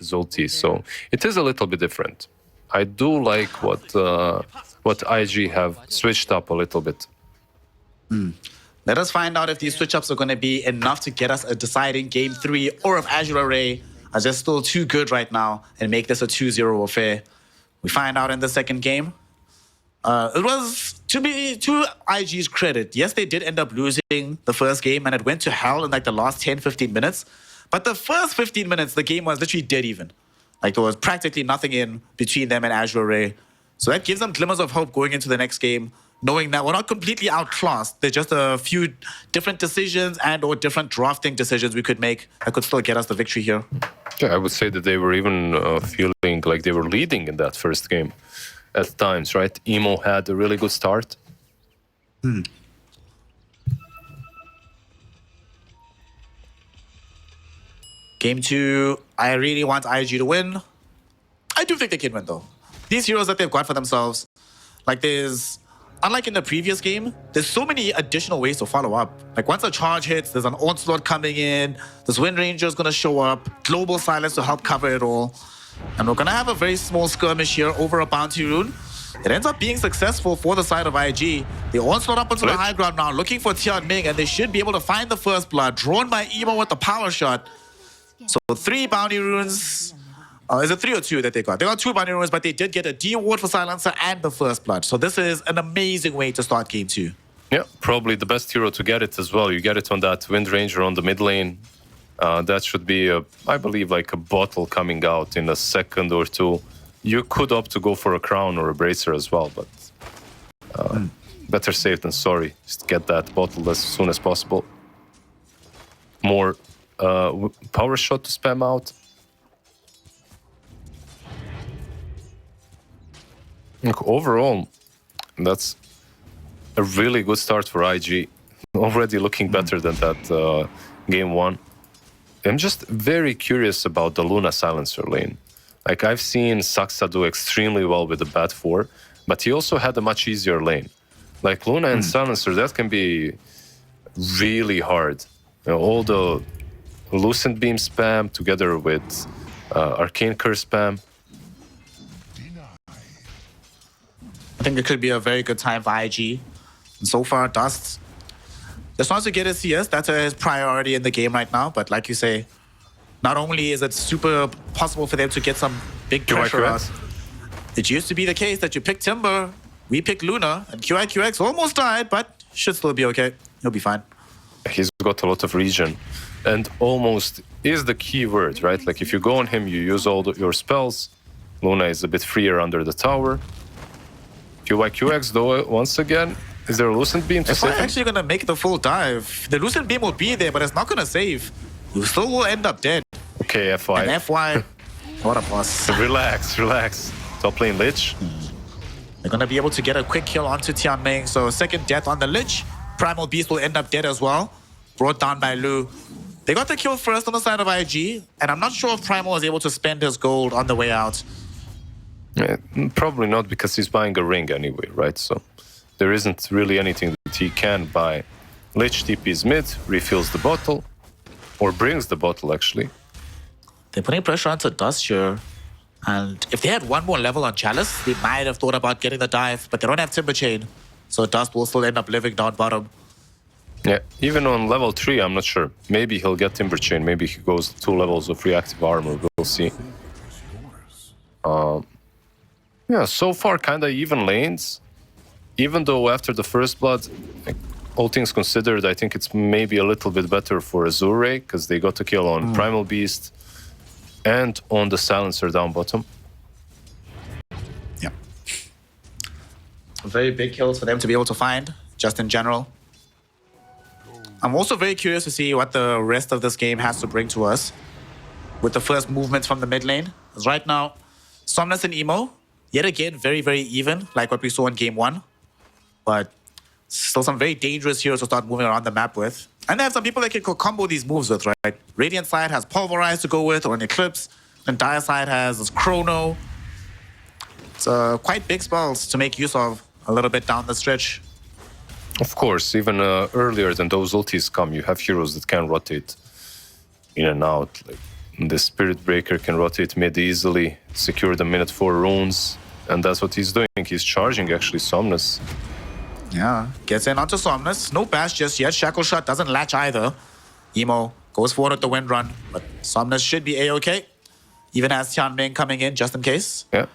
his ulti, so it is a little bit different. I do like what IG have switched up a little bit. Let us find out if these switch-ups are going to be enough to get us a deciding Game 3, or if Azure Ray are just still too good right now and make this a 2-0 affair. We find out in the second game. It was, to IG's credit, yes, they did end up losing the first game, and it went to hell in like the last 10-15 minutes. But the first 15 minutes, the game was literally dead even. Like, there was practically nothing in between them and Azure Ray. So that gives them glimmers of hope going into the next game, knowing that we're not completely outclassed. There's just a few different decisions and or different drafting decisions we could make that could still get us the victory here. Yeah, I would say that they were even feeling like they were leading in that first game at times, right? Emo had a really good start. Game 2, I really want IG to win. I do think they can win, though. These heroes that they've got for themselves, like unlike in the previous game, there's so many additional ways to follow up. Like once a charge hits, there's an onslaught coming in, this Wind Ranger is going to show up, global silence to help cover it all. And we're going to have a very small skirmish here over a bounty rune. It ends up being successful for the side of IG. They onslaught up onto the high ground now, looking for Tianming, and they should be able to find the first blood, drawn by Emo with the power shot. So 3 bounty runes. Is it 3 or 2 that they got? They got 2 bounty runes, but they did get a D award for Silencer and the first blood. So this is an amazing way to start game 2. Yeah, probably the best hero to get it as well. You get it on that Wind Ranger on the mid lane. That should be, I believe, like a bottle coming out in a second or two. You could opt to go for a crown or a bracer as well, but better safe than sorry. Just get that bottle as soon as possible. More power shot to spam out. Look, overall, that's a really good start for IG. Already looking better than that game 1. I'm just very curious about the Luna Silencer lane. Like, I've seen Saksa do extremely well with the Bat 4, but he also had a much easier lane. Like, Luna and Silencer, that can be really hard. You know, all the Lucent Beam spam together with Arcane Curse spam. I think it could be a very good time for IG. And so far, Dust just wants to get his CS. That's his priority in the game right now. But like you say, not only is it super possible for them to get some big pressure on us, it used to be the case that you pick Timber, we pick Luna, and QIQX almost died, but should still be okay. He'll be fine. He's got a lot of regen. And almost is the key word, right? Like, if you go on him, you use all your spells. Luna is a bit freer under the tower. QIQX, though, once again, is there a Lucent Beam to save him? Actually going to make the full dive. The Lucent Beam will be there, but it's not going to save. You still will end up dead. Okay, FY. And FY, what a boss. Relax, relax. Top lane Lich. They're going to be able to get a quick kill onto Tianming. So second death on the Lich. Primal Beast will end up dead as well. Brought down by Lu. They got the kill first on the side of IG, and I'm not sure if Primal was able to spend his gold on the way out. Yeah, probably not, because he's buying a ring anyway, right? So there isn't really anything that he can buy. Lich TP's mid, refills the bottle, or brings the bottle, actually. They're putting pressure onto Dust here. And if they had one more level on Chalice, they might have thought about getting the dive, but they don't have Timber Chain. So Dust will still end up living down bottom. Yeah, even on level 3, I'm not sure. Maybe he'll get Timber Chain, maybe he goes 2 levels of reactive armor, we'll see. Yeah, so far kind of even lanes. Even though after the first blood, like, all things considered, I think it's maybe a little bit better for Azure Ray, because they got a kill on Primal Beast and on the Silencer down bottom. Yeah. Very big kills for them to be able to find, just in general. I'm also very curious to see what the rest of this game has to bring to us with the first movements from the mid lane. Because right now, Somnus and Emo, yet again, very, very even, like what we saw in game 1. But still some very dangerous heroes to start moving around the map with. And they have some people that can combo these moves with, right? Radiant side has Pulverize to go with, or an Eclipse. And Dire side has this Chrono. It's quite big spells to make use of a little bit down the stretch. Of course, even earlier than those ultis come, you have heroes that can rotate in and out. Like The Spirit Breaker can rotate mid easily, secure the minute 4 runes, and that's what he's doing. He's charging actually Somnus. Yeah, gets in onto Somnus. No bash just yet. Shackle Shot doesn't latch either. Emo goes forward with the wind run, but Somnus should be a-okay. Even has Tianming coming in just in case. Yeah.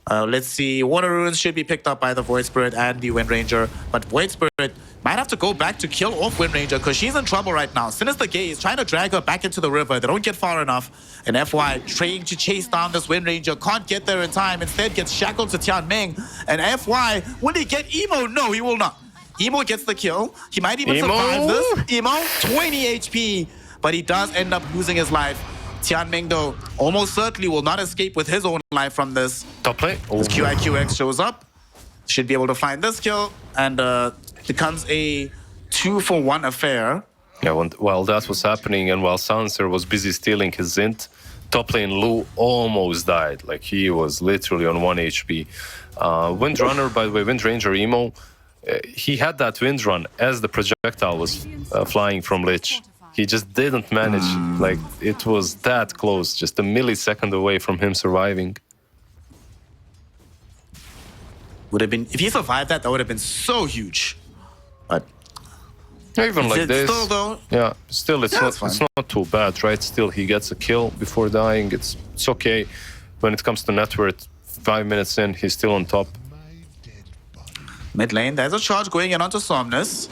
Let's see. Water Runes should be picked up by the Void Spirit and the Wind Ranger, but Void Spirit might have to go back to kill off Wind Ranger because she's in trouble right now. Sinister Gaze trying to drag her back into the river. They don't get far enough. And FY trying to chase down this Wind Ranger. Can't get there in time. Instead gets shackled to Tianming. And FY, will he get Emo? No, he will not. Emo gets the kill. He might even survive this. Emo, 20 HP. But he does end up losing his life. Tianming, though, almost certainly will not escape with his own life from this. Top play. As QIQX shows up, should be able to find this kill, and becomes a 2-for-1 affair. Yeah, while that was happening and while Silencer was busy stealing his Zint, top lane Lu almost died. Like, he was literally on 1 HP. Windrunner, by the way, Wind Ranger Emo, he had that wind run as the projectile was flying from Lich. He just didn't manage. Like, it was that close, just a millisecond away from him surviving. Would have been, if he survived that, that would have been so huge. But even like this, still, though, yeah, still it's not too bad, right? Still, he gets a kill before dying. It's okay. When it comes to net worth, 5 minutes in, he's still on top. Mid lane, there's a charge going in onto Somnus.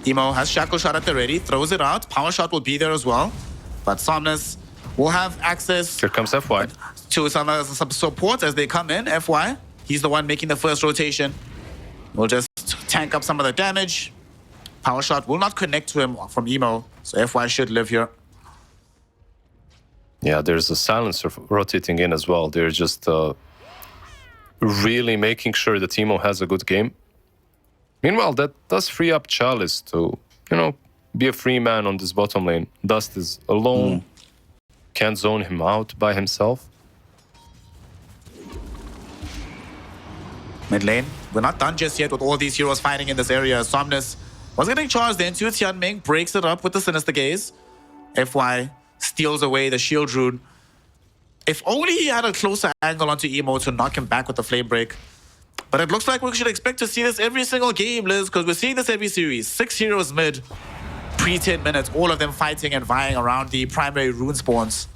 Emo has Shackle Shot at the ready, throws it out. Power Shot will be there as well. But Somnus will have access Here comes FY. to some support as they come in. FY, he's the one making the first rotation. We'll just tank up some of the damage. Power Shot will not connect to him from Emo, so FY should live here. Yeah, there's a Silencer rotating in as well. They're just really making sure that Emo has a good game. Meanwhile, that does free up Chalice to, you know, be a free man on this bottom lane. Dust is alone, can't zone him out by himself. Mid lane, we're not done just yet with all these heroes fighting in this area. Somnus was getting charged into Tianming, breaks it up with the Sinister Gaze. FY steals away the shield rune. If only he had a closer angle onto Emo to knock him back with the flame break. But it looks like we should expect to see this every single game, Liz, because we're seeing this every series. 6 heroes mid, pre-10 minutes, all of them fighting and vying around the primary rune spawns.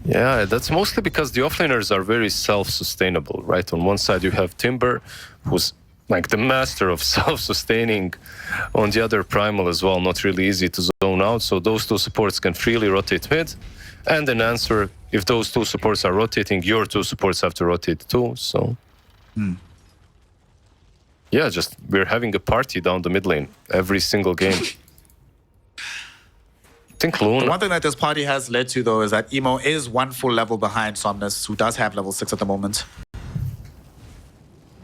Yeah, that's mostly because the offlaners are very self-sustainable, right? On one side you have Timber, who's like the master of self-sustaining. On the other, Primal as well, not really easy to zone out. So those two supports can freely rotate mid. And in answer, if those two supports are rotating, your two supports have to rotate too, so... Yeah, just we're having a party down the mid lane every single game. I think Luna... The one thing that this party has led to, though, is that Emo is 1 full level behind Somnus, who does have level 6 at the moment.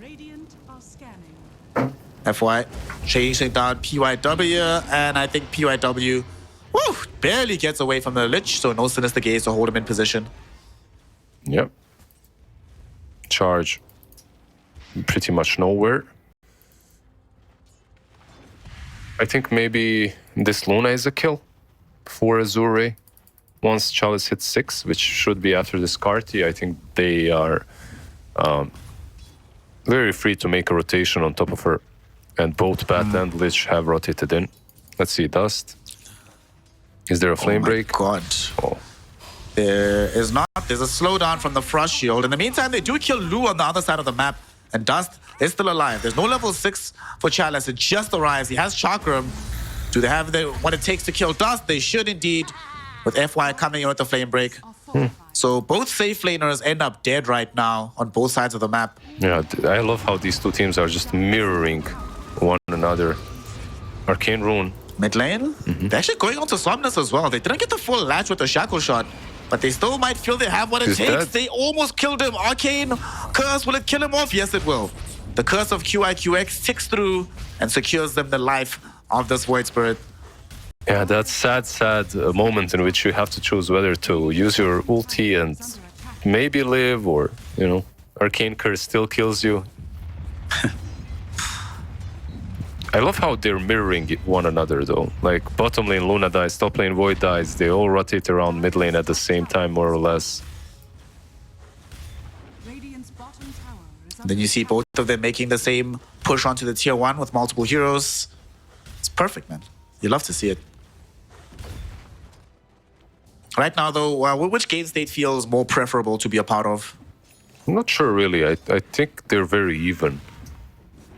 Radiant are scanning. FY chasing down PYW, and I think PYW barely gets away from the Lich, so no Sinister Gaze to hold him in position. Yep. Charge pretty much nowhere. I think maybe this Luna is a kill for Azure Ray. Once Chalice hits 6, which should be after this Carti, I think they are very free to make a rotation on top of her. And both Bat and Lich have rotated in. Let's see, Dust. Is there a flame break? God. Oh. There is not. There's a slowdown from the Frost Shield. In the meantime, they do kill Lu on the other side of the map. And Dust is still alive. There's no level 6 for Chalice. It just arrives. He has Chakram. Do they have what it takes to kill Dust? They should indeed, with FY coming in with the flame break. So both safe laners end up dead right now on both sides of the map. Yeah, I love how these two teams are just mirroring one another. Arcane Rune. Mid lane, they're actually going on to Somnus as well. They didn't get the full latch with the Shackle Shot, but they still might feel they have what it He's takes. dead. They almost killed him. Arcane Curse, will it kill him off? Yes, it will. The Curse of QIQX ticks through and secures them the life of this Void Spirit. Yeah, that sad moment in which you have to choose whether to use your ulti and maybe live, or, you know, Arcane Curse still kills you. I love how they're mirroring one another though. Like bottom lane Luna dies, top lane Void dies. They all rotate around mid lane at the same time, more or less. Radiant's bottom tower is Then you see both of them making the same push onto the tier 1 with multiple heroes. It's perfect, man. You love to see it. Right now, though, which game state feels more preferable to be a part of? I'm not sure really. I think they're very even.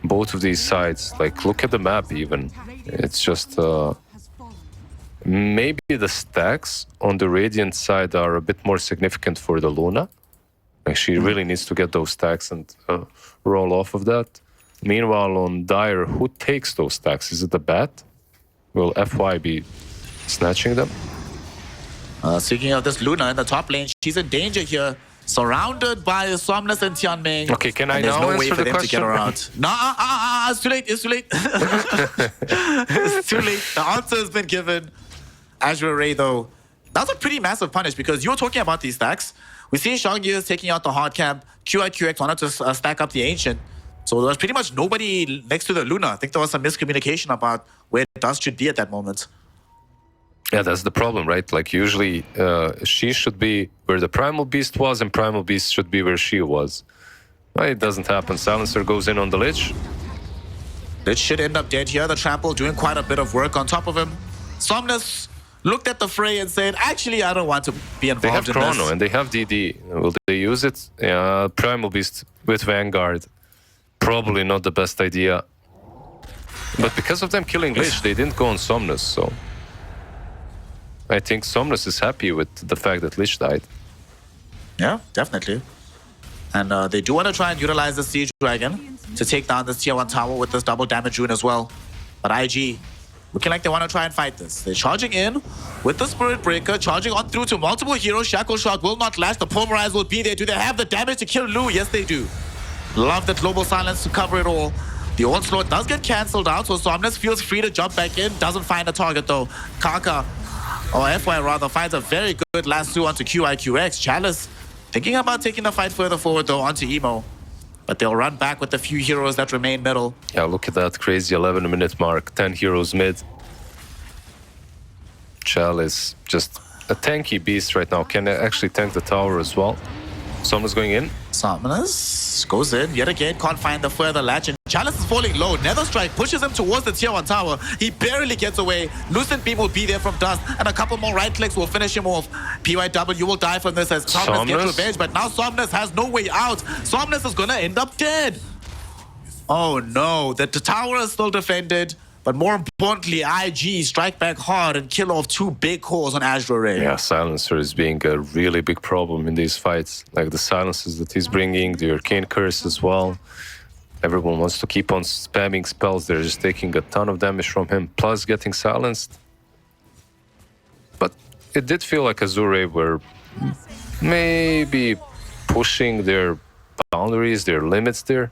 Both of these sides, like look at the map even. It's just has fallen. maybe the stacks on the Radiant side are a bit more significant for the Luna. Like she really needs to get those stacks and roll off of that. Meanwhile, on Dire, who takes those stacks? Is it the Bat? Will FY be snatching them? Speaking of this Luna in the top lane, she's in danger here. Surrounded by Somnus and Tianming. Okay, can I and there's now no way answer for the them to get question? her out. No, it's too late. It's too late. It's too late. The answer has been given. Azure Ray, though, that's a pretty massive punish because you were talking about these stacks. We see Shangyu is taking out the hard camp. QIQX wanted to stack up the Ancient. So there was pretty much nobody next to the Luna. I think there was some miscommunication about where Dust should be at that moment. Yeah, that's the problem, right? Like usually she should be where the Primal Beast was and Primal Beast should be where she was. Well, it doesn't happen. Silencer goes in on the Lich. Lich should end up dead here. The Trample doing quite a bit of work on top of him. Somnus looked at the fray and said, actually, I don't want to be involved They have in Chrono this. and they have DD. Will they use it? Yeah, Primal Beast with Vanguard. Probably not the best idea. But because of them killing Lich, they didn't go on Somnus, so... I think Somnus is happy with the fact that Lich died. Yeah, definitely. And they do want to try and utilize the Siege Dragon to take down this tier 1 tower with this double damage rune as well. But IG, looking like they want to try and fight this. They're charging in with the Spirit Breaker, charging on through to multiple heroes. Shackle Shot will not last. The Pulverize will be there. Do they have the damage to kill Lu? Yes, they do. Love that Global Silence to cover it all. The Onslaught does get cancelled out, so Somnus feels free to jump back in. Doesn't find a target, though. Kaka, or FY rather, finds a very good lasso onto QIQX. Chalice thinking about taking the fight further forward, though, onto Emo. But they'll run back with the few heroes that remain middle. Yeah, look at that crazy 11-minute mark. 10 heroes mid. Chalice, just a tanky beast right now. Can actually tank the tower as well. Someone's going in. Somnus goes in yet again, can't find the further latch, and Chalice is falling low. Nether Strike pushes him towards the tier 1 tower. He barely gets away. Lucent Beam will be there from Dust, and a couple more right clicks will finish him off. PYW will die from this as Somnus gets revenge, but now Somnus has no way out. Somnus is gonna end up dead. Oh no, the tower is still defended, but more importantly, IG strike back hard and kill off 2 big cores on Azure Ray. Yeah, Silencer is being a really big problem in these fights. Like the silences that he's bringing, the Arcane Curse as well. Everyone wants to keep on spamming spells. They're just taking a ton of damage from him, plus getting silenced. But it did feel like Azure Ray were maybe pushing their boundaries, their limits there.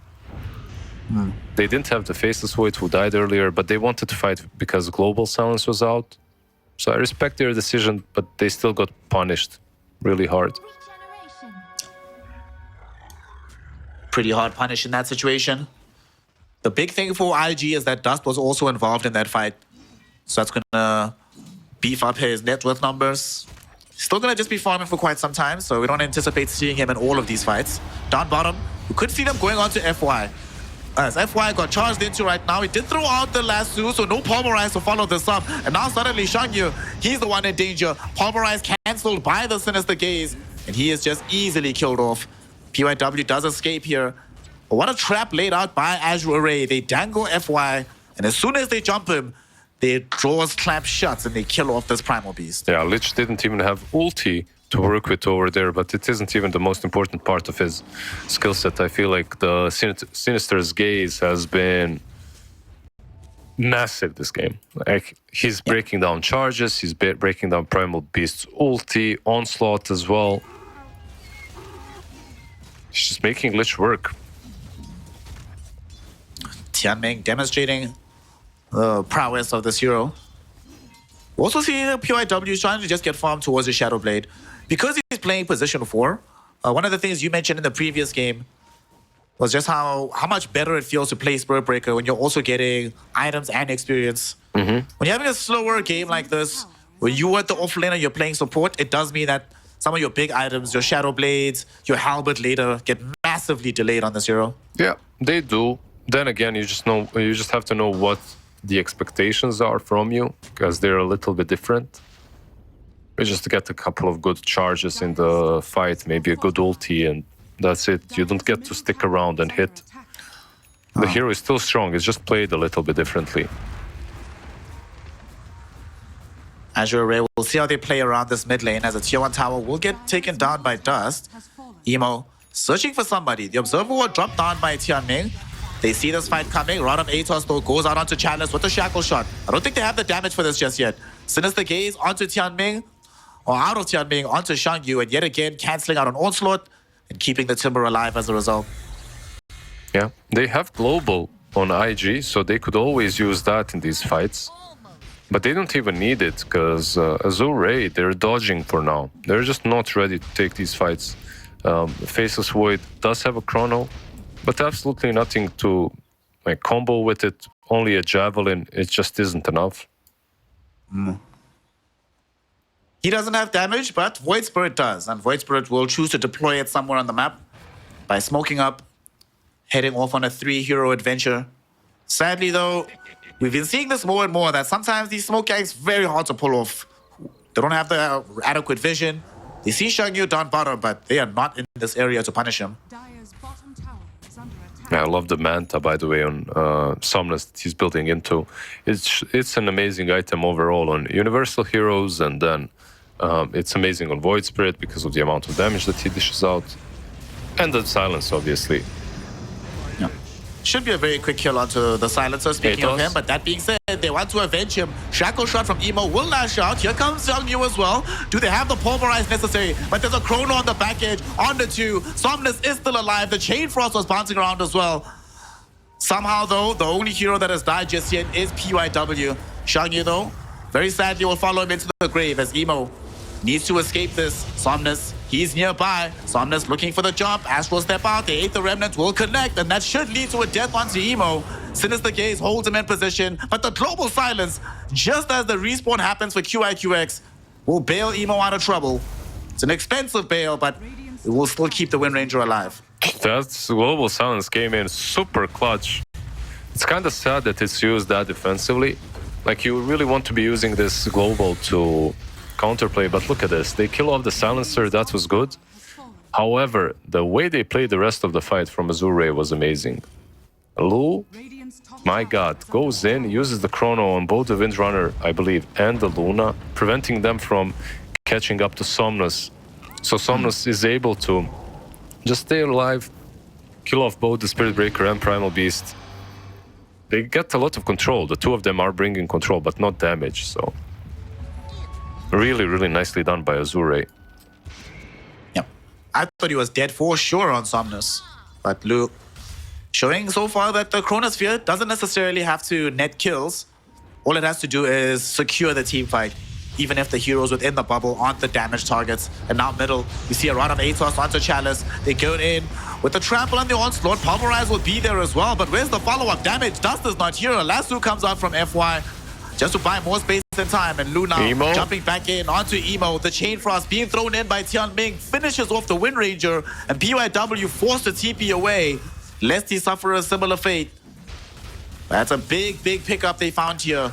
They didn't have the Faceless Void who died earlier, but they wanted to fight because Global Silence was out. So I respect their decision, but they still got punished really hard. Pretty hard punish in that situation. The big thing for IG is that Dust was also involved in that fight. So that's gonna beef up his net worth numbers. Still gonna just be farming for quite some time, so we don't anticipate seeing him in all of these fights. Down bottom, we could see them going on to FY. As FY got charged into right now, he did throw out the lasso, so no Pulverize to follow this up. And now suddenly Shangyu, he's the one in danger. Pulverize cancelled by the Sinister Gaze, and he is just easily killed off. PYW does escape here. But what a trap laid out by Azure Ray. They dangle FY, and as soon as they jump him, they draws clamp shots and they kill off this Primal Beast. Yeah, Lich didn't even have ulti to work with over there, but it isn't even the most important part of his skill set. I feel like the Sinister's Gaze has been massive this game. Like he's breaking down charges, he's breaking down Primal Beast's ulti, Onslaught as well. He's just making Lich work. Tianming demonstrating the prowess of this hero. We also see PYW is trying to just get farmed towards the Shadow Blade. Because he's playing position 4, one of the things you mentioned in the previous game, was just how much better it feels to play Spirit Breaker when you're also getting items and experience. When you're having a slower game like this, when you are the offlaner, you're playing support, it does mean that some of your big items, your Shadow Blades, your Halberd later, get massively delayed on this hero. Yeah, they do. Then again, you just have to know what the expectations are from you, because they're a little bit different. You just get a couple of good charges in the fight, maybe a good ulti, and that's it. You don't get to stick around and hit. The hero is still strong, it's just played a little bit differently. Azure Ray, we'll see how they play around this mid lane as a tier 1 tower will get taken down by Dust. Emo searching for somebody. The Observer will drop down by Tianming. They see this fight coming. Rod of Atos though goes out onto Chalice with a shackle shot. I don't think they have the damage for this just yet. Sinister Gaze onto Tianming, or out of Tianming onto Shangyu, and yet again cancelling out an Onslaught and keeping the Timber alive as a result. Yeah, they have global on IG, so they could always use that in these fights. But they don't even need it, because Azure Ray, they're dodging for now. They're just not ready to take these fights. Faceless Void does have a chrono, but absolutely nothing to combo with it. Only a Javelin, it just isn't enough. He doesn't have damage, but Void Spirit does. And Void Spirit will choose to deploy it somewhere on the map by smoking up, heading off on a 3-hero adventure. Sadly though, we've been seeing this more and more, that sometimes these smoke gangs very hard to pull off. They don't have the adequate vision. They see Shangyu down bottom, but they are not in this area to punish him. Dire's bottom tower is under attack. I love the Manta, by the way, on Somnus that he's building into. It's an amazing item overall on Universal Heroes, and then it's amazing on Void Spirit because of the amount of damage that he dishes out. And the silence, obviously. Yeah. Should be a very quick kill onto the Silencer, speaking of him, but that being said, they want to avenge him. Shackle shot from Emo will lash out. Here comes Xiangyu as well. Do they have the pulverize necessary? But there's a chrono on the back edge, on the 2. Somnus is still alive. The Chain Frost was bouncing around as well. Somehow though, the only hero that has died just yet is PYW. Xiangyu though, very sadly will follow him into the grave as Emo needs to escape this. Somnus, he's nearby. Somnus looking for the jump. Astral step out. The Aether Remnant will connect, and that should lead to a death onto Emo. Sinister Gaze holds him in position, but the global silence, just as the respawn happens for QIQX, will bail Emo out of trouble. It's an expensive bail, but it will still keep the Wind Ranger alive. That global silence came in super clutch. It's kind of sad that it's used that defensively. Like, you really want to be using this global to counterplay, but look at this. They kill off the silencer, that was good. However, the way they played the rest of the fight from Azure Ray was amazing. Lu, my god, goes in, uses the chrono on both the Windrunner, I believe, and the Luna, preventing them from catching up to Somnus. So Somnus is able to just stay alive, kill off both the Spirit Breaker and Primal Beast. They get a lot of control. The two of them are bringing control, but not damage, so... Really, really nicely done by Azure Ray. Yep. I thought he was dead for sure on Somnus. But Lu showing so far that the Chronosphere doesn't necessarily have to net kills. All it has to do is secure the team fight, even if the heroes within the bubble aren't the damage targets. And now middle, you see a Rod of Atos onto Chalice. They go in with the trample and the onslaught. Pulverize will be there as well, but where's the follow-up damage? Dust is not here. A lasso comes out from FY just to buy more space and time, and Luna jumping back in onto Emo. The Chain Frost being thrown in by Tianming finishes off the Wind Ranger, and PYW forced to TP away, lest he suffer a similar fate. That's a big, big pickup they found here.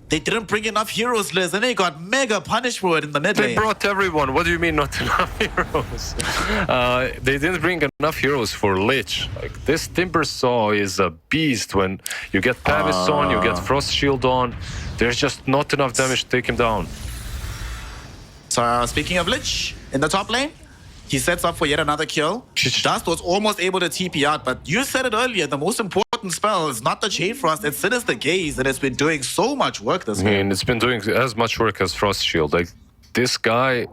They didn't bring enough heroes, Liz, and they got mega punished for it in the mid lane. They brought everyone. What do you mean not enough heroes? They didn't bring enough heroes for Lich. Like, this Timber Saw is a beast. When you get Pavis on, you get Frost Shield on, there's just not enough damage to take him down. So speaking of Lich, in the top lane, he sets up for yet another kill. Dust was almost able to TP out, but you said it earlier, the most important spell is not the Chain Frost, it's Sinister Gaze that has been doing so much work this game. It's been doing as much work as Frost Shield. Like, this guy,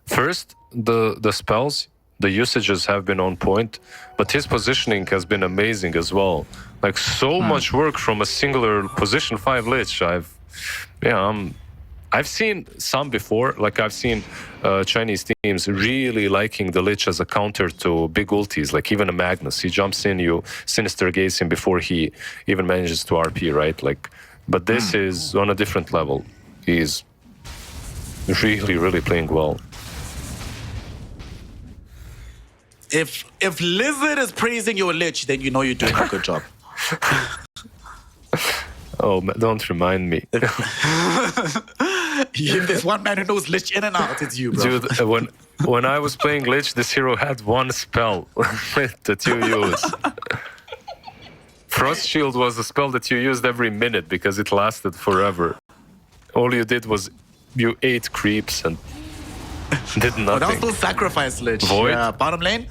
first, the spells, the usages have been on point, but his positioning has been amazing as well. Like, so much work from a singular position 5 Lich. I'm I've seen some before, like I've seen Chinese teams really liking the Lich as a counter to big ultis, like even a Magnus. He jumps in, you Sinister Gaze him before he even manages to RP, right? Like, but this is on a different level. He's really, really playing well. If Lizard is praising your Lich, then you know you're doing a good job. Oh, don't remind me. If there's one man who knows Lich in and out, it's you, bro. Dude, when I was playing Lich, this hero had one spell that you use. Frost Shield was a spell that you used every minute because it lasted forever. All you did was you ate creeps and did nothing. But also sacrifice Lich. Void? Yeah, bottom lane.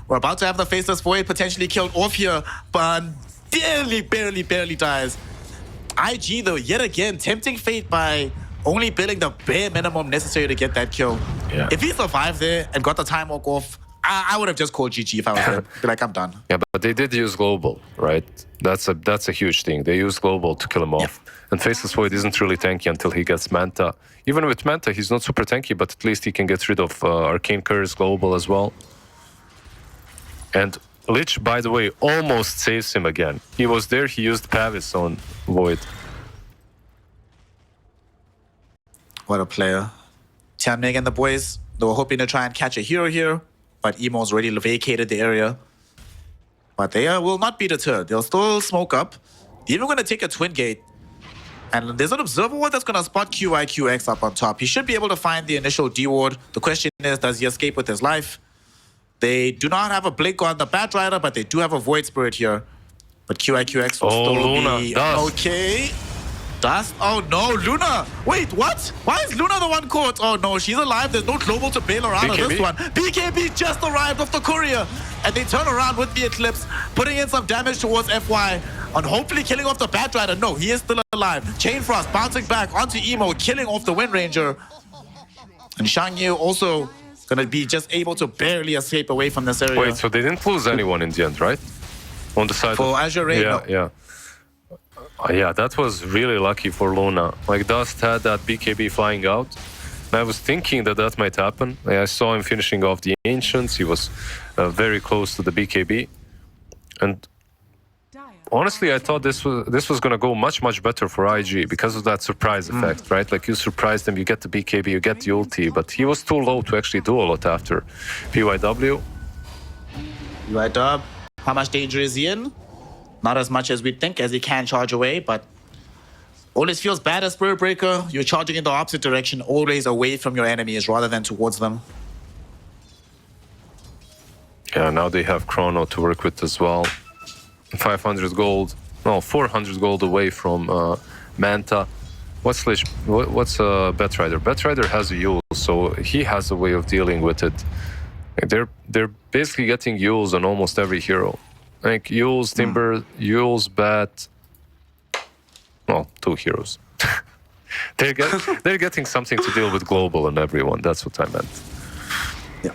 We're about to have the Faceless Void potentially killed off here, but barely dies. IG, though, yet again, tempting fate by only building the bare minimum necessary to get that kill. Yeah. If he survived there and got the time walk off, I would have just called GG if I was there. Be like, I'm done. Yeah, but they did use Global, right? That's a huge thing. They used Global to kill him off. And Faceless Void isn't really tanky until he gets Manta. Even with Manta, he's not super tanky, but at least he can get rid of Arcane Curse Global as well. And Lich, by the way, almost saves him again. He was there, he used Pavis on Void. What a player. Tianming and the boys, they were hoping to try and catch a hero here, but Emo's already vacated the area. But they will not be deterred. They'll still smoke up. They're even going to take a Twin Gate. And there's an Observer Ward that's going to spot QIQX up on top. He should be able to find the initial D-Ward. The question is, does he escape with his life? They do not have a Blink on the Batrider, but they do have a Void Spirit here. But QIQX will still Luna, be... Dust. Okay. Dust? Oh no, Luna! Wait, what? Why is Luna the one caught? Oh no, she's alive. There's no Global to bail her out of this one. BKB just arrived off the courier. And they turn around with the Eclipse, putting in some damage towards FY. And hopefully killing off the Batrider. No, he is still alive. Chain Frost bouncing back onto Emo, killing off the Wind Ranger. And Shang Yu also gonna be just able to barely escape away from this area. Wait, so they didn't lose anyone in the end, right? On the side For of... Azure Ray, yeah, no. yeah. Yeah, that was really lucky for Luna. Like, Dust had that BKB flying out. And I was thinking that that might happen. I saw him finishing off the Ancients. He was very close to the BKB. And honestly, I thought this was going to go much better for IG because of that surprise effect, right? Like, you surprise them, you get the BKB, you get the ulti. But he was too low to actually do a lot after PYW. UI Dub, how much danger is he in? Not as much as we'd think, as he can charge away, but always feels bad as Spirit Breaker. You're charging in the opposite direction, always away from your enemies rather than towards them. Yeah, now they have Chrono to work with as well. 500 gold, no, 400 gold away from Manta. What's Batrider? Batrider has a Yule, so he has a way of dealing with it. They're basically getting Yules on almost every hero. Like Yules, Timber, Yules, Bat. Well, 2 heroes. they're getting something to deal with Global and everyone. That's what I meant. Yeah.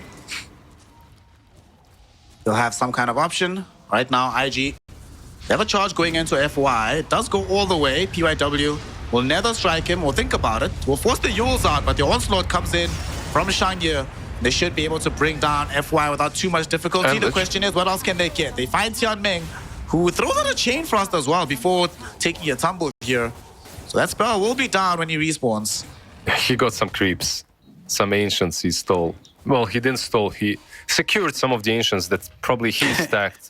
They'll have some kind of option. Right now, IG, they have a charge going into FY. It does go all the way. PYW will neither strike him or think about it. Will force the Yules out, but the Onslaught comes in from Shangye. They should be able to bring down FY without too much difficulty. And the question is, what else can they get? They find Tianming, who throws out a Chain Frost as well before taking a tumble here. So that spell will be down when he respawns. He got some creeps, some Ancients he stole. Well, he didn't stole, he secured some of the Ancients that probably he stacked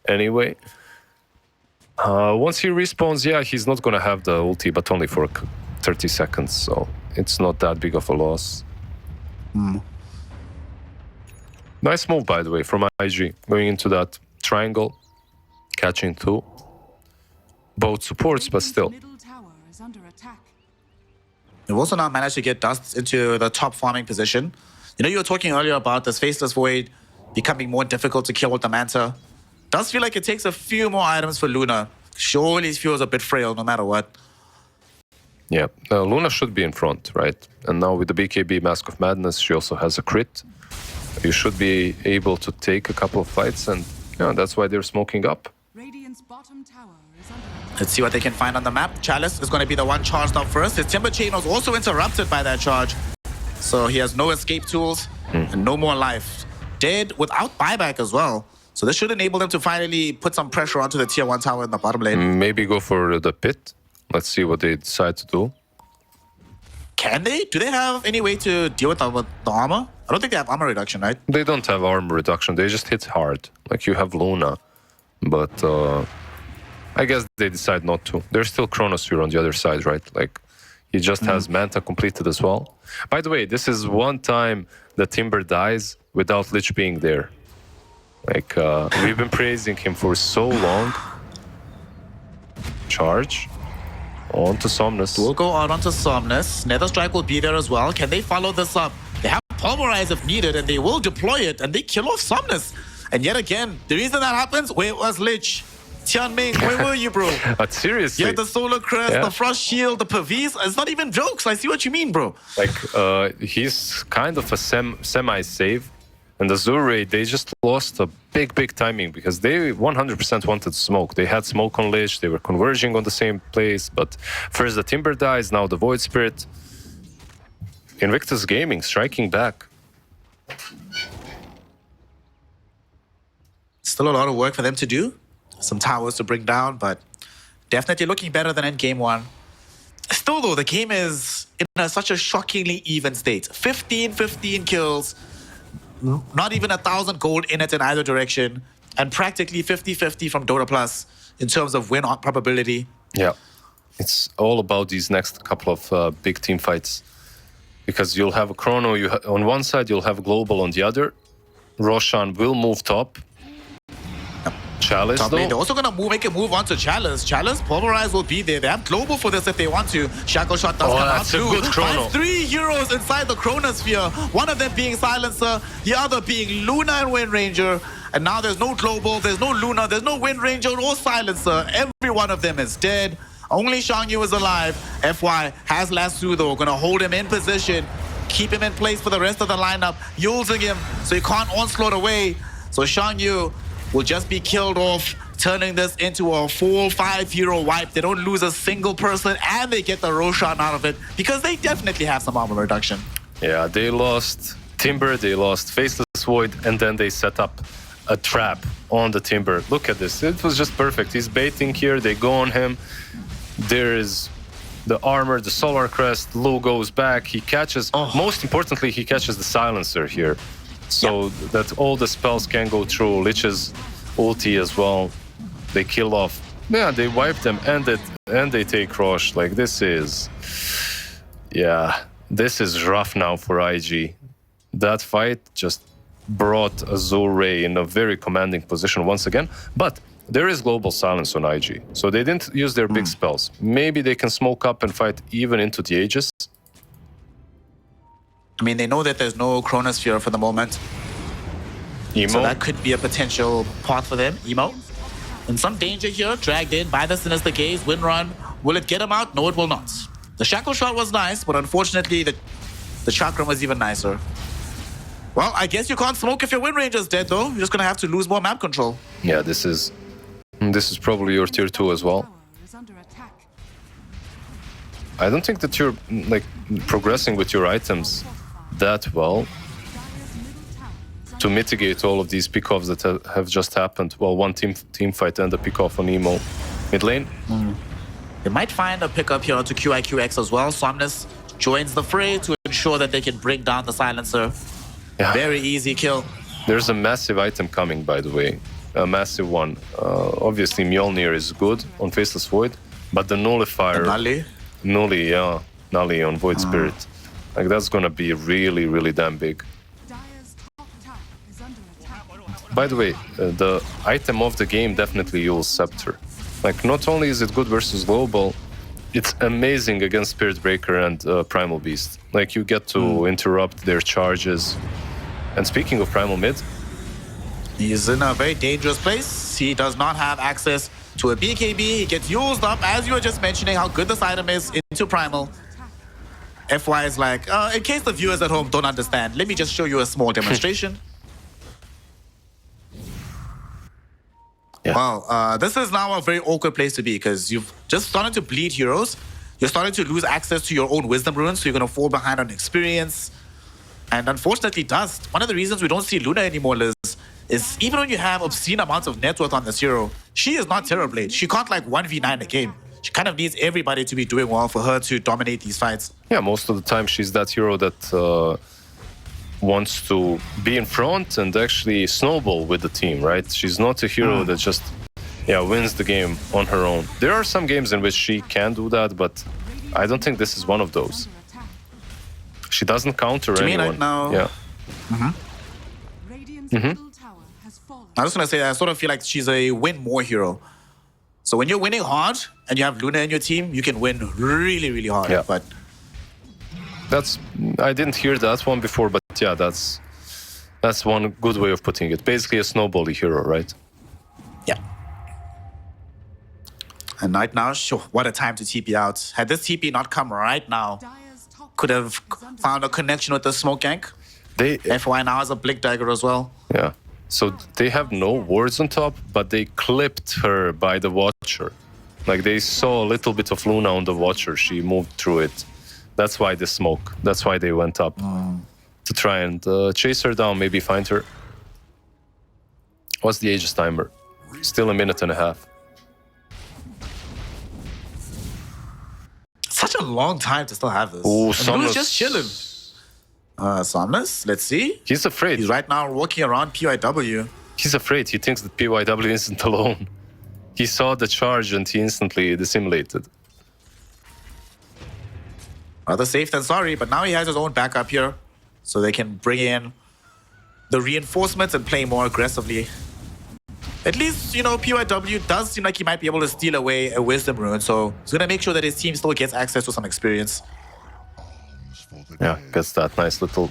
anyway. Once he respawns, yeah, he's not gonna have the ulti, but only for 30 seconds, so it's not that big of a loss. Nice move, by the way, from IG, going into that triangle, catching 2. Both supports, but still. Middle tower is under attack. They've also now managed to get Dust into the top farming position. You know, you were talking earlier about this Faceless Void becoming more difficult to kill with the Manta. Does feel like it takes a few more items for Luna. Surely feels a bit frail no matter what. Yeah, Luna should be in front, right? And now with the BKB Mask of Madness, she also has a crit. You should be able to take a couple of fights, and yeah, that's why they're smoking up. Radiant's bottom tower is Let's see what they can find on the map. Chalice is going to be the one charged up first. His Timber Chain was also interrupted by that charge. So he has no escape tools and no more life. Dead without buyback as well. So this should enable them to finally put some pressure onto the tier 1 tower in the bottom lane. Maybe go for the pit. Let's see what they decide to do. Can they? Do they have any way to deal with the armor? I don't think they have armor reduction, right? They don't have armor reduction. They just hit hard. Like you have Luna. But I guess they decide not to. There's still Chronosphere on the other side, right? Like he just has Manta completed as well. By the way, this is one time the Timber dies without Lich being there. Like we've been praising him for so long. Charge. On to Somnus. We'll go out onto Somnus. Nether Strike will be there as well. Can they follow this up? They have Pulverize if needed, and they will deploy it, and they kill off Somnus. And yet again, the reason that happens, where was Lich? Tianming, where were you, bro? But seriously. Yeah, the Solar Crest, the Frost Shield, the Pavis. It's not even jokes. I see what you mean, bro. Like, he's kind of a semi-save. And the Azure Ray, they just lost a big timing because they 100% wanted smoke. They had smoke on Lich, they were converging on the same place, but first the Timber dies, now the Void Spirit. Invictus Gaming striking back. Still a lot of work for them to do. Some towers to bring down, but definitely looking better than in Game 1. Still though, the game is in such a shockingly even state. 15 kills. Not even 1,000 gold in it in either direction, and practically 50-50 from Dota Plus in terms of win probability. Yeah, it's all about these next couple of big team fights, because you'll have a Chrono on one side, you'll have Global on the other. Roshan will move top. Chalice, Top though. lane, they're also going to make a move onto Chalice. Chalice, Pulverize will be there. They have Global for this if they want to. Shackle Shot does come that's out a too. good Chrono. Finds 3 heroes inside the Chronosphere. One of them being Silencer, the other being Luna and Wind Ranger. And now there's no Global, there's no Luna, there's no Wind Ranger or Silencer. Every one of them is dead. Only Shang Yu is alive. FY has Lasso though, going to hold him in position, keep him in place for the rest of the lineup, using him so he can't onslaught away. So Shang Yu will just be killed off, turning this into a 4-5 hero wipe. They don't lose a single person, and they get the Roshan out of it, because they definitely have some armor reduction. Yeah, they lost Timber, they lost Faceless Void, and then they set up a trap on the Timber. Look at this, it was just perfect. He's baiting here, they go on him. There is the armor, the Solar Crest, Lu goes back, he catches, most importantly, he catches the Silencer here. So that all the spells can go through. Lich's ulti as well. They kill off. Yeah, they wipe them and they take Rosh. Like this is rough now for IG. That fight just brought Azure Ray in a very commanding position once again. But there is global silence on IG. So they didn't use their big spells. Maybe they can smoke up and fight even into the Aegis. I mean, they know that there's no Chronosphere for the moment. Emo. So that could be a potential path for them. Emo. In some danger here, dragged in by the Sinister Gaze, Wind Run. Will it get him out? No, it will not. The Shackle Shot was nice, but unfortunately, the Chakram was even nicer. Well, I guess you can't smoke if your Wind Ranger's dead, though. You're just going to have to lose more map control. Yeah, this is probably your tier 2 as well. Tower is under attack. I don't think that you're like progressing with your items that well to mitigate all of these pick-offs that have just happened. Well, one team fight and a pick-off on Emo. Mid lane. They might find a pickup here onto QIQX as well. Somnus joins the fray to ensure that they can bring down the Silencer. Yeah. Very easy kill. There's a massive item coming, by the way. A massive one. Obviously, Mjolnir is good on Faceless Void, but the Nullifier... Nully? Nully, yeah. Nully on Void Spirit. Like, that's gonna be really, really damn big. Dire's top tower is under attack. By the way, the item of the game definitely Yule's Scepter. Like, not only is it good versus Global, it's amazing against Spirit Breaker and Primal Beast. Like, you get to interrupt their charges. And speaking of Primal Mid... He's in a very dangerous place. He does not have access to a BKB. He gets used up, as you were just mentioning, how good this item is into Primal. FY is like, in case the viewers at home don't understand, let me just show you a small demonstration. Yeah. Wow, this is now a very awkward place to be because you've just started to bleed heroes. You're starting to lose access to your own wisdom runes, so you're going to fall behind on experience. And unfortunately, Dust, one of the reasons we don't see Luna anymore, Liz, is even when you have obscene amounts of net worth on this hero, she is not Terrorblade. She can't like 1v9 a game. She kind of needs everybody to be doing well for her to dominate these fights. Yeah, most of the time she's that hero that wants to be in front and actually snowball with the team, right? She's not a hero that just wins the game on her own. There are some games in which she can do that, but I don't think this is one of those. She doesn't counter To me anyone. right now, Yeah. Radiant's middle tower has fallen. I was going to say, I sort of feel like she's a win more hero. So when you're winning hard and you have Luna in your team, you can win really, really hard. Yeah. But I didn't hear that one before, but yeah, that's one good way of putting it. Basically a snowbally hero, right? yeah. And right now, sure, what a time to TP out. Had this TP not come right now, Dire's top could have is under found a connection with the smoke gank. They FY now has a Blink Dagger as well. Yeah. So they have no wards on top, but they clipped her by the Watcher. Like they saw a little bit of Luna on the Watcher. She moved through it. That's why the smoke. That's why they went up to try and chase her down, maybe find her. What's the Aegis timer? Still a minute and a half. Such a long time to still have this. Oh, And Somnus. Blue's just chilling. Somnus, let's see. He's afraid. He's right now walking around PYW. He's afraid. He thinks that PYW isn't alone. He saw the charge and he instantly dissimulated. Rather safe than sorry, but now he has his own backup here. So they can bring in the reinforcements and play more aggressively. At least, you know, PYW does seem like he might be able to steal away a Wisdom Rune. So he's going to make sure that his team still gets access to some experience. Yeah, gets that nice little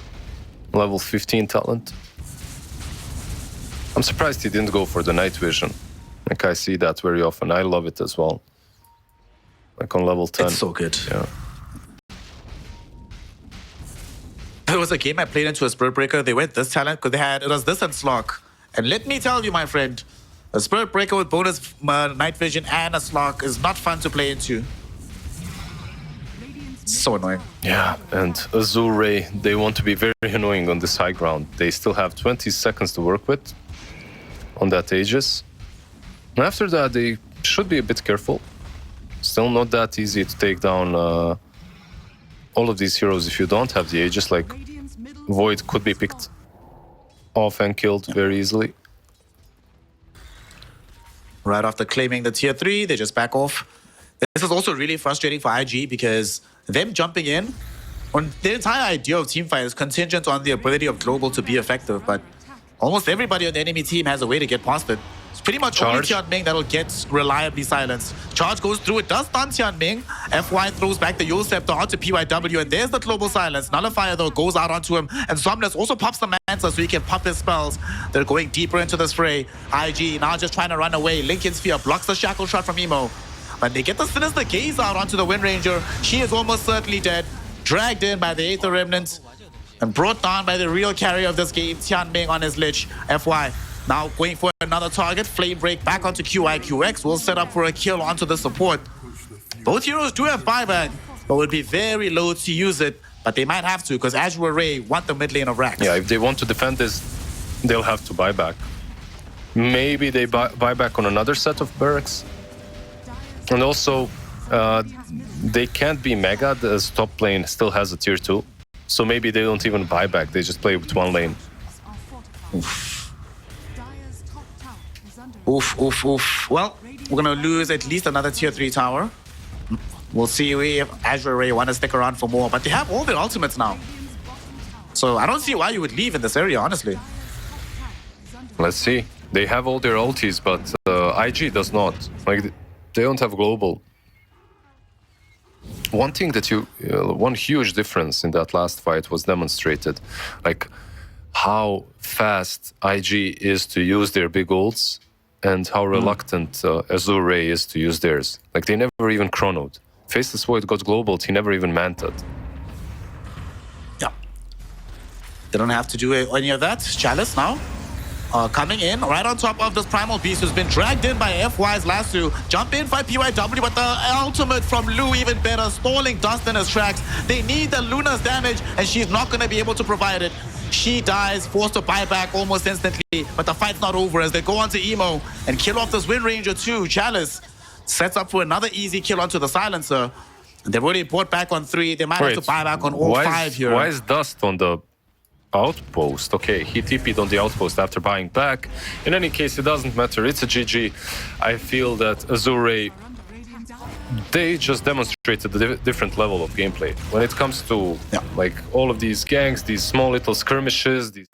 level 15 talent. I'm surprised he didn't go for the night vision. Like I see that very often. I love it as well. Like on level 10. It's so good. Yeah. There was a game I played into a Spirit Breaker. They went this talent because it was this and Slog. And let me tell you, my friend, a Spirit Breaker with bonus night vision and a Slog is not fun to play into. So annoying. Yeah, and Azure Ray, they want to be very annoying on this high ground. They still have 20 seconds to work with on that Aegis. And after that, they should be a bit careful. Still not that easy to take down all of these heroes if you don't have the Aegis. Like Radiant's middle Void could be picked off and killed very easily. Right after claiming the tier 3, they just back off. This is also really frustrating for IG because them jumping in, on the entire idea of teamfight is contingent on the ability of Global to be effective, but almost everybody on the enemy team has a way to get past it. It's pretty much only Charge. Tianming that'll get reliably silenced. Charge goes through, it does stun Tianming. FY throws back the Yule Scepter onto PYW, and there's the global silence. Nullifier, though, goes out onto him, and Somnus also pops the Manta so he can pop his spells. They're going deeper into this fray. IG now just trying to run away. Lincoln Sphere blocks the shackle shot from Emo. But they get the Sinister Gaze out onto the Wind Ranger. She is almost certainly dead. Dragged in by the Aether Remnant and brought down by the real carrier of this game, Tianming on his Lich. FY now going for another target. Flame Break back onto QIQX. Will set up for a kill onto the support. Both heroes do have buyback, but would be very low to use it. But they might have to because Azure Ray want the mid lane of Rax. Yeah, if they want to defend this, they'll have to buy back. Maybe they buy back on another set of barracks. And also, they can't be mega as top lane still has a tier 2. So maybe they don't even buy back, they just play with one lane. Dire's top tower is under Oof. Well, we're going to lose at least another tier 3 tower. We'll see if Azure Ray want to stick around for more. But they have all their ultimates now. So I don't see why you would leave in this area, honestly. Let's see. They have all their ultis, but IG does not. Like, they don't have global. One thing that one huge difference in that last fight was demonstrated, like how fast IG is to use their big ults and how reluctant Azure Ray is to use theirs. Like they never even chronoed. Faceless Void got global, he never even manted. Yeah. They don't have to do any of that. Chalice now. coming in right on top of this Primal Beast who's been dragged in by FY's lasso. Jump in by PYW, but the ultimate from Lou even better, stalling Dust in his tracks. They need the Luna's damage, and she's not going to be able to provide it. She dies, forced to buy back almost instantly, but the fight's not over as they go onto Emo and kill off this Wind Ranger too. Chalice sets up for another easy kill onto the Silencer. They've already bought back on 3. They might have to buy back on all 5 here. Why is Dust on the outpost? Okay, he TP'd on the outpost after buying back. In any case, it doesn't matter. It's a GG. I feel that Azure Ray, they just demonstrated a different level of gameplay when it comes to like all of these gangs, these small little skirmishes, these